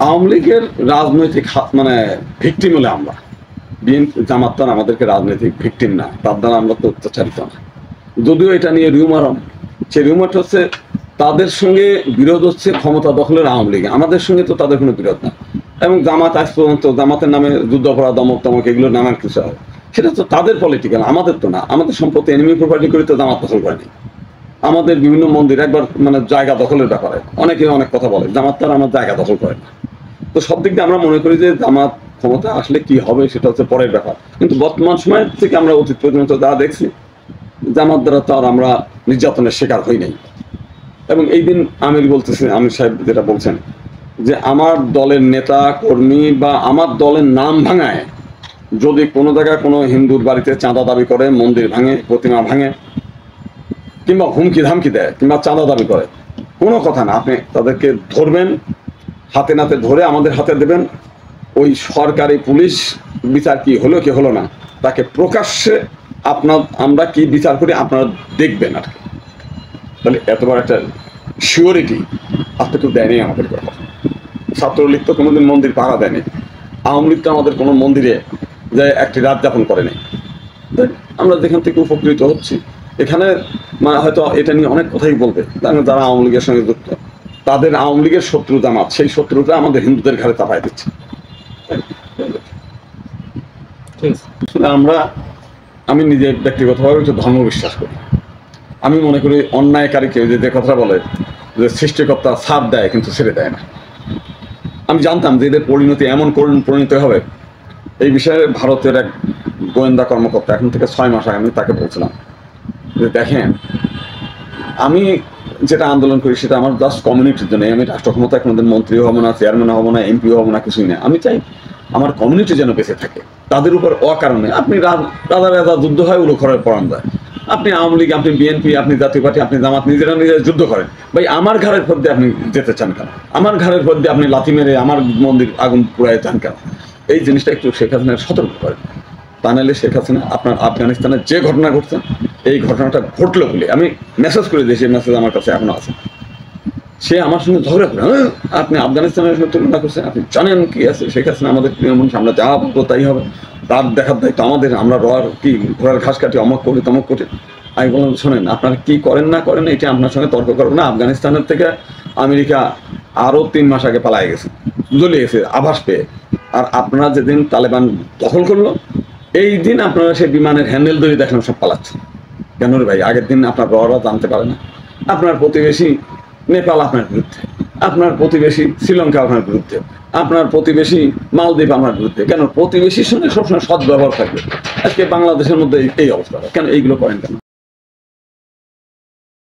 আওয়ামী লীগের রাজনৈতিক মানে ভিকটিম হলে আমরা, বিএনপি জামাত তো আমাদেরকে রাজনৈতিক ভিকটিম না, তার দ্বারা আমরা তো অত্যাচারিত না। যদিও এটা নিয়ে রিউমার, সেই রিউমারটা হচ্ছে তাদের সঙ্গে বিরোধ হচ্ছে ক্ষমতা দখলের আওয়ামী লীগ, আমাদের সঙ্গে তো তাদের কোনো বিরোধ না। এবং জামাত আজ পর্যন্ত জামাতের নামে যুদ্ধাপরাধ দমক তমক এগুলো নানান কিছু হয়, সেটা তো তাদের পলিটিক্যাল, আমাদের তো না। আমাদের সম্পত্তি এনিমি প্রপার্টি করে তো জামাত দখল করেনি। আমাদের বিভিন্ন মন্দির একবার মানে জায়গা দখলের ব্যাপারে অনেকে অনেক কথা বলে, জামাত তারা আমার জায়গা দখল করে না। তো সব দিক দিয়ে আমরা মনে করি যে জামাত ক্ষমতা আসলে কি হবে সেটা হচ্ছে পরের ব্যাপার, কিন্তু বর্তমান সময় থেকে আমরা অতীত পর্যন্ত যা দেখছি জামাত দ্বারা তো আর আমরা নির্যাতনের শিকার হই নাই। এবং এই দিন আমির বলতেছে, আমির সাহেব যেটা বলছেন যে আমার দলের নেতা কর্মী বা আমার দলের নাম ভাঙায় যদি কোনো জায়গায় কোনো হিন্দুর বাড়িতে চাঁদা দাবি করে, মন্দির ভাঙে, প্রতিমা ভাঙে, কিংবা হুমকি ধামকি দেয়, কিংবা চাঁদা দাবি করে, কোনো কথা না, আপনি তাদেরকে ধরবেন, হাতে নাতে ধরে আমাদের হাতে দেবেন। ওই সরকারি পুলিশ বিচার কি হলো কি হলো না, তাকে প্রকাশ্যে আমরা কি বিচার করি আপনারা দেখবেন আর কি। তাহলে এত বড় একটা সিওরিটি আজকে কেউ দেয়নি আমাদের কথা। ছাত্রলীগ তো কোনোদিন মন্দির পাহারা দেয়নি, আওয়ামী লীগ তো আমাদের কোনো মন্দিরে যে একটি রাত যাপন করে নেই। আমরা যেখান থেকে উপকৃত হচ্ছি, এখানে মানে হয়তো এটা নিয়ে অনেক কথাই বলবে, যারা আওয়ামী লীগের সঙ্গে যুক্ত, তাদের আওয়ামী লীগের শত্রু জামাত, সেই শত্রুটা আমাদের হিন্দুদের ঘাড়ে চাপাই দিচ্ছে। আমি নিজে ব্যক্তিগতভাবে একটু ধর্ম বিশ্বাস করি। আমি মনে করি অন্যায়কারীকে যে কথা বলে যে সৃষ্টিকর্তা ছাড় দেয় কিন্তু ছেড়ে দেয় না, আমি জানতাম যে এদের পরিণতি এমন পরিণত হবে। এই বিষয়ে ভারতের এক গোয়েন্দা কর্মকর্তা এখন থেকে 6 মাস আগে আমি তাকে বলছিলাম যে দেখেন, আমি যেটা আন্দোলন করি সেটা আমার জাস্ট কমিউনিটির জন্য। আমি রাষ্ট্র ক্ষমতায় কোনোদিন মন্ত্রীও হবো না, চেয়ারম্যান হবো না, এমপিও হবো না, কিছুই না। আমি চাই আমার কমিউনিটি যেন বেঁচে থাকে, তাদের উপর অকারণে আপনি রাজা রাজা যুদ্ধ হয়, উলো খড়ের পরান যায়। আপনি আওয়ামী লীগ, আপনি বিএনপি, আপনি জাতীয় পার্টি, আপনি জামাত নিজেরা নিজেরা যুদ্ধ করেন। ভাই আমার ঘরের পর দিয়ে আপনি যেতে চান কেন? আমার ঘরের পর দিয়ে আপনি লাথি মেরে আমার মন্দির আগুন পুড়ায় চান কেন? এই জিনিসটা একটু শেখ হাসিনার সতর্ক করেন। তা নাহলে শেখ হাসিনা আপনার আফগানিস্তানে যে ঘটনা ঘটছে, এই ঘটনাটা ঘটলো বলে আমি মেসেজ করে দিয়েছি, মেসেজ আমার কাছে এখনো আছে। সে আমার সঙ্গে ঝগড়া করে, আপনি আফগানিস্তানের সঙ্গে তুলনা করছেন, আপনি জানেন কি আছে শেখ হাসিনা আমাদের প্রিয় মানুষ, আমরা যা বলবো তাই হবে, তার দেখার দায়িত্ব আমাদের, আমরা কি ঘোড়ার ঘাস কাটি, অমক করি তমক করি। আমি বললাম শোনেন, আপনারা কি করেন না করেন এটা আপনার সঙ্গে তর্ক করবো না। আফগানিস্তানের থেকে আমেরিকা আরও 3 মাস আগে পালায় গেছে, জ্বলিয়ে গেছে আভাস পেয়ে। আর আপনারা যেদিন তালেবান দখল করলো, এই দিন আপনারা সেই বিমানের হ্যান্ডেল ধরে দেখলাম সব পালাচ্ছে। কেন রে ভাই? আগের দিন আপনার ররা জানতে পারে না? আপনার প্রতিবেশী নেপাল আপনার বিরুদ্ধে, আপনার প্রতিবেশী শ্রীলঙ্কা আপনার বিরুদ্ধে, আপনার প্রতিবেশী মালদ্বীপ আপনার বিরুদ্ধে। কেন? প্রতিবেশীর সঙ্গে সবসময় সদ্ব্যবহার থাকবে। আজকে বাংলাদেশের মধ্যে এই অবস্থা, কেন এইগুলো করেন কেন?